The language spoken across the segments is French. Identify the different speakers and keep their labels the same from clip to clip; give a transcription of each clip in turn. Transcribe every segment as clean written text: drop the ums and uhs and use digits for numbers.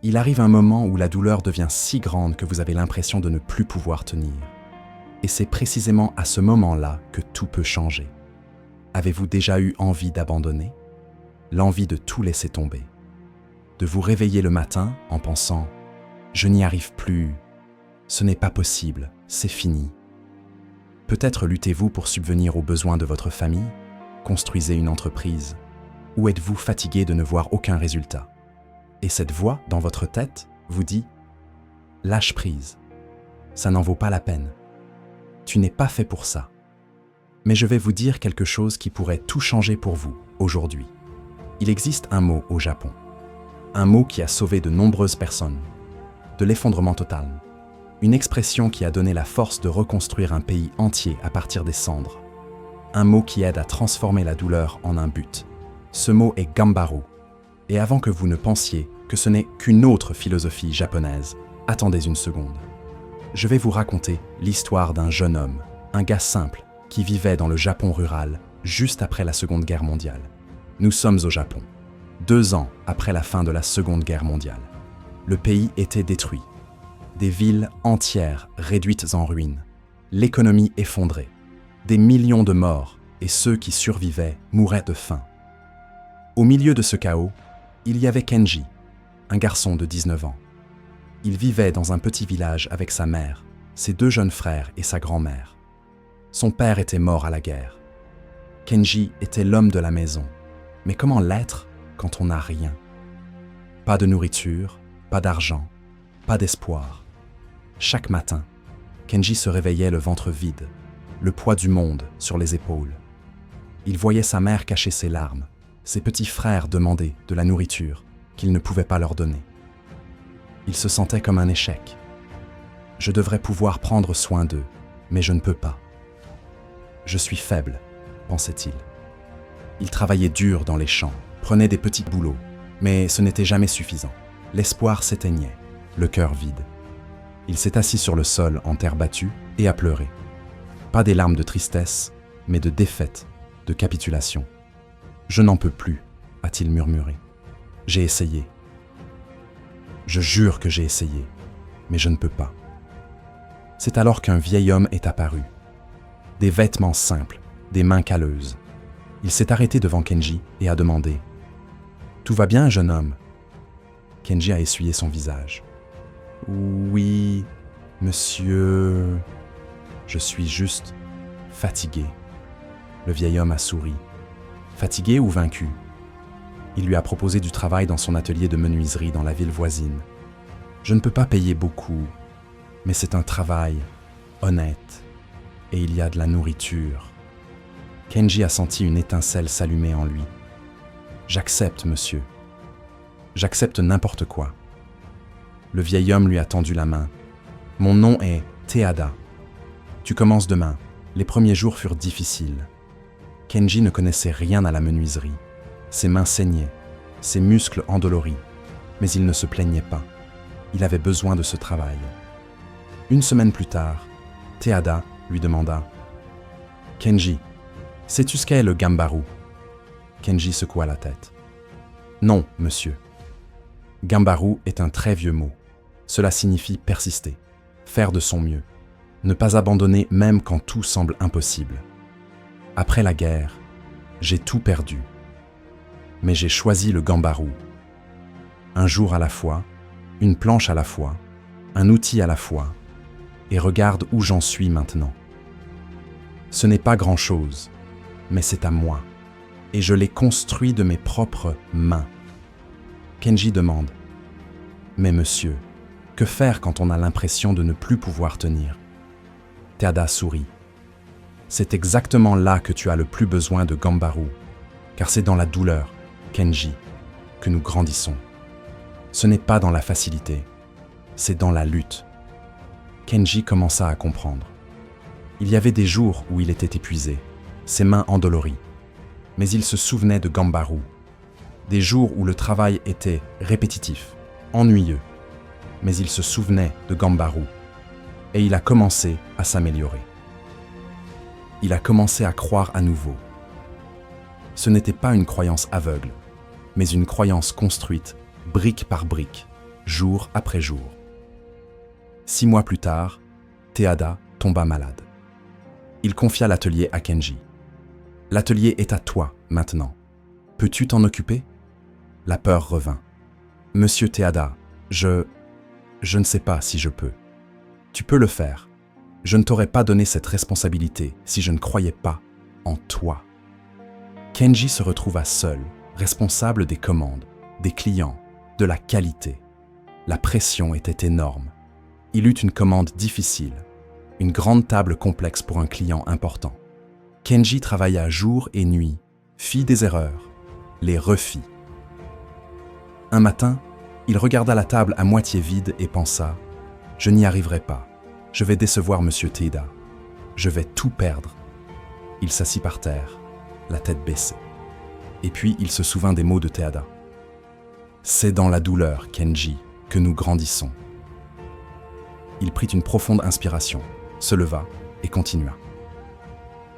Speaker 1: Il arrive un moment où la douleur devient si grande que vous avez l'impression de ne plus pouvoir tenir. Et c'est précisément à ce moment-là que tout peut changer. Avez-vous déjà eu envie d'abandonner? L'envie de tout laisser tomber? De vous réveiller le matin en pensant « Je n'y arrive plus, ce n'est pas possible, c'est fini ». Peut-être luttez-vous pour subvenir aux besoins de votre famille, construisez une entreprise, ou êtes-vous fatigué de ne voir aucun résultat? Et cette voix dans votre tête vous dit « Lâche prise, ça n'en vaut pas la peine. Tu n'es pas fait pour ça. » Mais je vais vous dire quelque chose qui pourrait tout changer pour vous aujourd'hui. Il existe un mot au Japon. Un mot qui a sauvé de nombreuses personnes. De l'effondrement total. Une expression qui a donné la force de reconstruire un pays entier à partir des cendres. Un mot qui aide à transformer la douleur en un but. Ce mot est Gambaru. Et avant que vous ne pensiez que ce n'est qu'une autre philosophie japonaise, attendez une seconde. Je vais vous raconter l'histoire d'un jeune homme, un gars simple, qui vivait dans le Japon rural juste après la Seconde Guerre mondiale. Nous sommes au Japon, 2 ans après la fin de la Seconde Guerre mondiale. Le pays était détruit. Des villes entières réduites en ruines, l'économie effondrée, des millions de morts et ceux qui survivaient mouraient de faim. Au milieu de ce chaos, il y avait Kenji, un garçon de 19 ans. Il vivait dans un petit village avec sa mère, ses 2 jeunes frères et sa grand-mère. Son père était mort à la guerre. Kenji était l'homme de la maison. Mais comment l'être quand on n'a rien? Pas de nourriture, pas d'argent, pas d'espoir. Chaque matin, Kenji se réveillait le ventre vide, le poids du monde sur les épaules. Il voyait sa mère cacher ses larmes, ses petits frères demander de la nourriture qu'il ne pouvait pas leur donner. Il se sentait comme un échec. Je devrais pouvoir prendre soin d'eux, mais je ne peux pas. Je suis faible, pensait-il. Il travaillait dur dans les champs, prenait des petits boulots, mais ce n'était jamais suffisant. L'espoir s'éteignait, le cœur vide. Il s'est assis sur le sol en terre battue et a pleuré. Pas des larmes de tristesse, mais de défaite, de capitulation. « Je n'en peux plus », a-t-il murmuré. « J'ai essayé. Je jure que j'ai essayé, mais je ne peux pas. » C'est alors qu'un vieil homme est apparu. Des vêtements simples, des mains calleuses. Il s'est arrêté devant Kenji et a demandé « Tout va bien, jeune homme ?» Kenji a essuyé son visage. « Oui, monsieur, je suis juste fatigué. » Le vieil homme a souri. Fatigué ou vaincu? Il lui a proposé du travail dans son atelier de menuiserie dans la ville voisine. « Je ne peux pas payer beaucoup, mais c'est un travail honnête. Et il y a de la nourriture. » Kenji a senti une étincelle s'allumer en lui. « J'accepte, monsieur. J'accepte n'importe quoi. » Le vieil homme lui a tendu la main. « Mon nom est Teada. Tu commences demain. » Les premiers jours furent difficiles. Kenji ne connaissait rien à la menuiserie. Ses mains saignaient, ses muscles endoloris. Mais il ne se plaignait pas. Il avait besoin de ce travail. Une semaine plus tard, Teada lui demanda « Kenji, sais-tu ce qu'est le Gambaru ?» Kenji secoua la tête. « Non, monsieur. Gambaru est un très vieux mot. Cela signifie persister, faire de son mieux, ne pas abandonner même quand tout semble impossible. Après la guerre, j'ai tout perdu. Mais j'ai choisi le Gambaru. Un jour à la fois, une planche à la fois, un outil à la fois, et regarde où j'en suis maintenant. Ce n'est pas grand-chose, mais c'est à moi, et je l'ai construit de mes propres mains. » Kenji demande « Mais monsieur, que faire quand on a l'impression de ne plus pouvoir tenir ?» Teada sourit. « C'est exactement là que tu as le plus besoin de Gambaru, car c'est dans la douleur, Kenji, que nous grandissons. Ce n'est pas dans la facilité, c'est dans la lutte. » Kenji commença à comprendre. Il y avait des jours où il était épuisé, ses mains endolories, mais il se souvenait de Gambaru. Des jours où le travail était répétitif, ennuyeux, mais il se souvenait de Gambaru, et il a commencé à s'améliorer. Il a commencé à croire à nouveau. Ce n'était pas une croyance aveugle, mais une croyance construite, brique par brique, jour après jour. 6 mois plus tard, Teada tomba malade. Il confia l'atelier à Kenji. « L'atelier est à toi, maintenant. Peux-tu t'en occuper ?» La peur revint. « Monsieur Teada, je ne sais pas si je peux. » « Tu peux le faire. Je ne t'aurais pas donné cette responsabilité si je ne croyais pas en toi. » Kenji se retrouva seul, responsable des commandes, des clients, de la qualité. La pression était énorme. Il eut une commande difficile, une grande table complexe pour un client important. Kenji travailla jour et nuit, fit des erreurs, les refit. Un matin, il regarda la table à moitié vide et pensa « Je n'y arriverai pas. Je vais décevoir Monsieur Teada. Je vais tout perdre. » Il s'assit par terre, la tête baissée. Et puis il se souvint des mots de Teada. « C'est dans la douleur, Kenji, que nous grandissons. » Il prit une profonde inspiration, se leva et continua.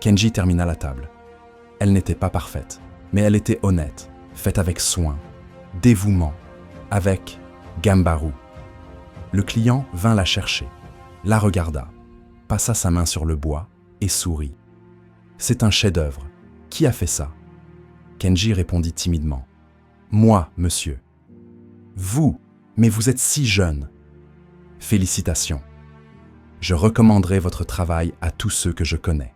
Speaker 1: Kenji termina la table. Elle n'était pas parfaite, mais elle était honnête, faite avec soin, dévouement, avec Gambaru. Le client vint la chercher, la regarda, passa sa main sur le bois et sourit. « C'est un chef-d'œuvre. Qui a fait ça ?» Kenji répondit timidement. « Moi, monsieur. »« Vous, mais vous êtes si jeune. » »« Félicitations. Je recommanderai votre travail à tous ceux que je connais. »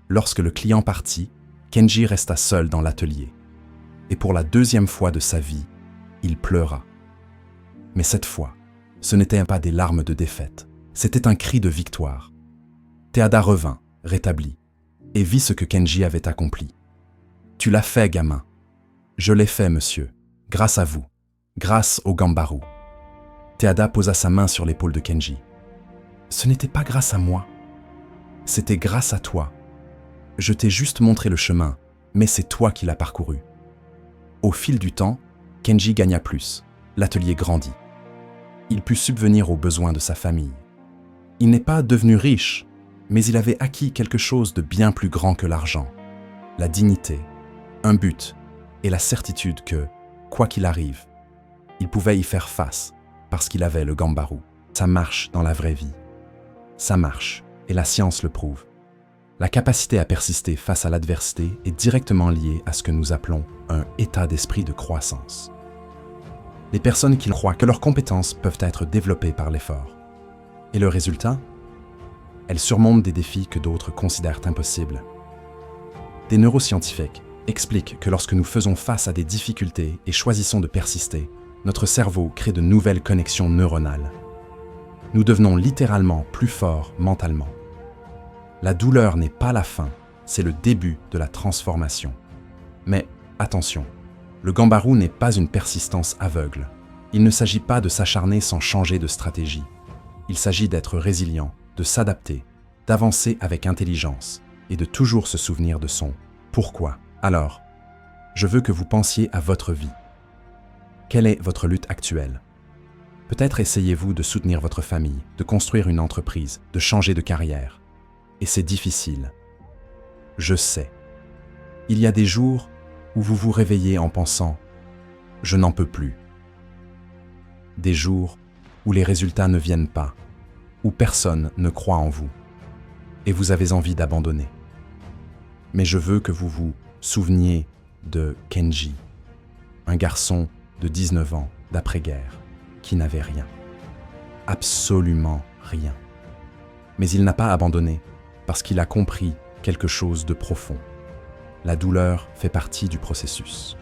Speaker 1: Lorsque le client partit, Kenji resta seul dans l'atelier. Et pour la 2e fois de sa vie, il pleura. Mais cette fois, ce n'étaient pas des larmes de défaite, c'était un cri de victoire. Teada revint, rétabli, et vit ce que Kenji avait accompli. « Tu l'as fait, gamin. »« Je l'ai fait, monsieur, grâce à vous, grâce au Gambaru. » Teada posa sa main sur l'épaule de Kenji. « Ce n'était pas grâce à moi. C'était grâce à toi. Je t'ai juste montré le chemin, mais c'est toi qui l'as parcouru. » Au fil du temps, Kenji gagna plus. L'atelier grandit. Il put subvenir aux besoins de sa famille. Il n'est pas devenu riche, mais il avait acquis quelque chose de bien plus grand que l'argent. La dignité, un but et la certitude que, quoi qu'il arrive, il pouvait y faire face parce qu'il avait le Gambaru. Ça marche dans la vraie vie. Ça marche, et la science le prouve. La capacité à persister face à l'adversité est directement liée à ce que nous appelons un état d'esprit de croissance. Les personnes qui croient que leurs compétences peuvent être développées par l'effort. Et le résultat ? Elles surmontent des défis que d'autres considèrent impossibles. Des neuroscientifiques expliquent que lorsque nous faisons face à des difficultés et choisissons de persister, notre cerveau crée de nouvelles connexions neuronales. Nous devenons littéralement plus forts mentalement. La douleur n'est pas la fin, c'est le début de la transformation. Mais attention, le Gambaru n'est pas une persistance aveugle. Il ne s'agit pas de s'acharner sans changer de stratégie. Il s'agit d'être résilient, de s'adapter, d'avancer avec intelligence et de toujours se souvenir de son « pourquoi ». Alors, je veux que vous pensiez à votre vie. Quelle est votre lutte actuelle ? Peut-être essayez-vous de soutenir votre famille, de construire une entreprise, de changer de carrière. Et c'est difficile. Je sais. Il y a des jours où vous vous réveillez en pensant « je n'en peux plus ». Des jours où les résultats ne viennent pas, où personne ne croit en vous, et vous avez envie d'abandonner. Mais je veux que vous vous souveniez de Kenji, un garçon de 19 ans d'après-guerre qui n'avait rien. Absolument rien. Mais il n'a pas abandonné parce qu'il a compris quelque chose de profond. La douleur fait partie du processus.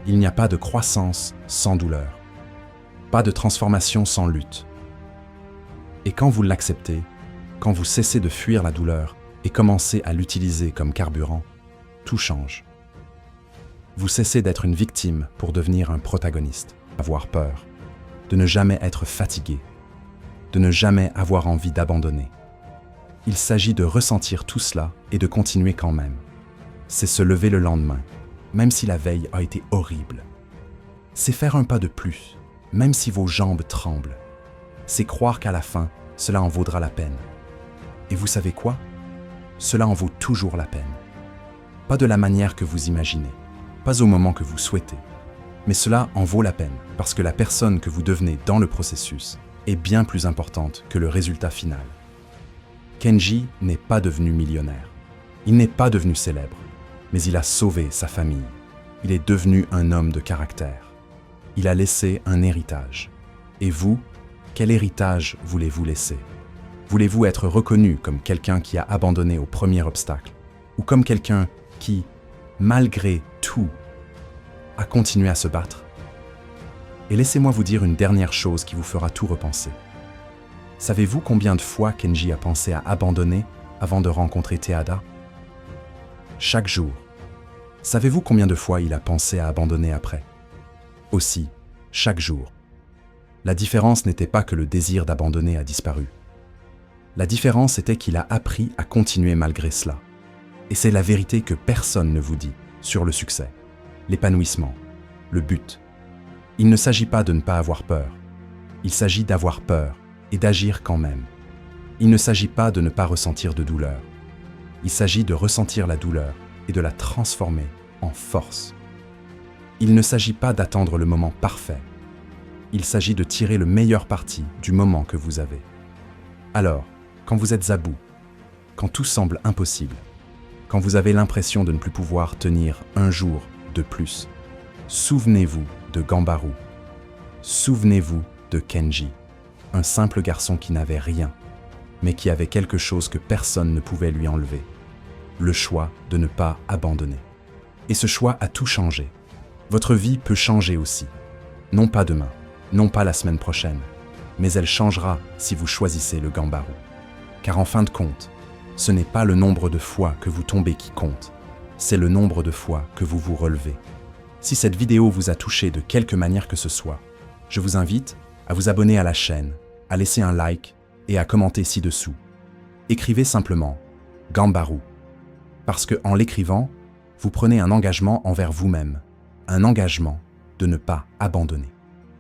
Speaker 1: Il n'y a pas de croissance sans douleur, pas de transformation sans lutte. Et quand vous l'acceptez, quand vous cessez de fuir la douleur et commencez à l'utiliser comme carburant, tout change. Vous cessez d'être une victime pour devenir un protagoniste, avoir peur, de ne jamais être fatigué, de ne jamais avoir envie d'abandonner. Il s'agit de ressentir tout cela et de continuer quand même. C'est se lever le lendemain, même si la veille a été horrible. C'est faire un pas de plus, même si vos jambes tremblent. C'est croire qu'à la fin, cela en vaudra la peine. Et vous savez quoi ? Cela en vaut toujours la peine. Pas de la manière que vous imaginez, pas au moment que vous souhaitez, Mais cela en vaut la peine, parce que la personne que vous devenez dans le processus est bien plus importante que le résultat final. Kenji n'est pas devenu millionnaire. Il n'est pas devenu célèbre, mais il a sauvé sa famille. Il est devenu un homme de caractère. Il a laissé un héritage. Et vous, quel héritage voulez-vous laisser? Voulez-vous être reconnu comme quelqu'un qui a abandonné au premier obstacle, ou comme quelqu'un qui, malgré tout, a continué à se battre? Et laissez-moi vous dire une dernière chose qui vous fera tout repenser. Savez-vous combien de fois Kenji a pensé à abandonner avant de rencontrer Teada? Chaque jour. Savez-vous combien de fois il a pensé à abandonner après? Aussi, chaque jour. La différence n'était pas que le désir d'abandonner a disparu. La différence était qu'il a appris à continuer malgré cela. Et c'est la vérité que personne ne vous dit sur le succès, l'épanouissement, le but. Il ne s'agit pas de ne pas avoir peur. Il s'agit d'avoir peur et d'agir quand même. Il ne s'agit pas de ne pas ressentir de douleur. Il s'agit de ressentir la douleur et de la transformer en force. Il ne s'agit pas d'attendre le moment parfait. Il s'agit de tirer le meilleur parti du moment que vous avez. Alors, quand vous êtes à bout, quand tout semble impossible, quand vous avez l'impression de ne plus pouvoir tenir un jour de plus, souvenez-vous de Gambaru. Souvenez-vous de Kenji, un simple garçon qui n'avait rien, mais qui avait quelque chose que personne ne pouvait lui enlever. Le choix de ne pas abandonner. Et ce choix a tout changé. Votre vie peut changer aussi. Non pas demain, non pas la semaine prochaine, mais elle changera si vous choisissez le Gambaru. Car en fin de compte, ce n'est pas le nombre de fois que vous tombez qui compte, c'est le nombre de fois que vous vous relevez. Si cette vidéo vous a touché de quelque manière que ce soit, je vous invite à vous abonner à la chaîne, à laisser un like et à commenter ci-dessous. Écrivez simplement « Gambaru » parce qu'en l'écrivant, vous prenez un engagement envers vous-même, un engagement de ne pas abandonner.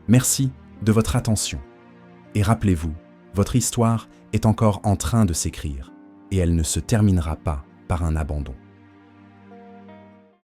Speaker 1: Merci de votre attention. Et rappelez-vous, votre histoire est encore en train de s'écrire et elle ne se terminera pas par un abandon.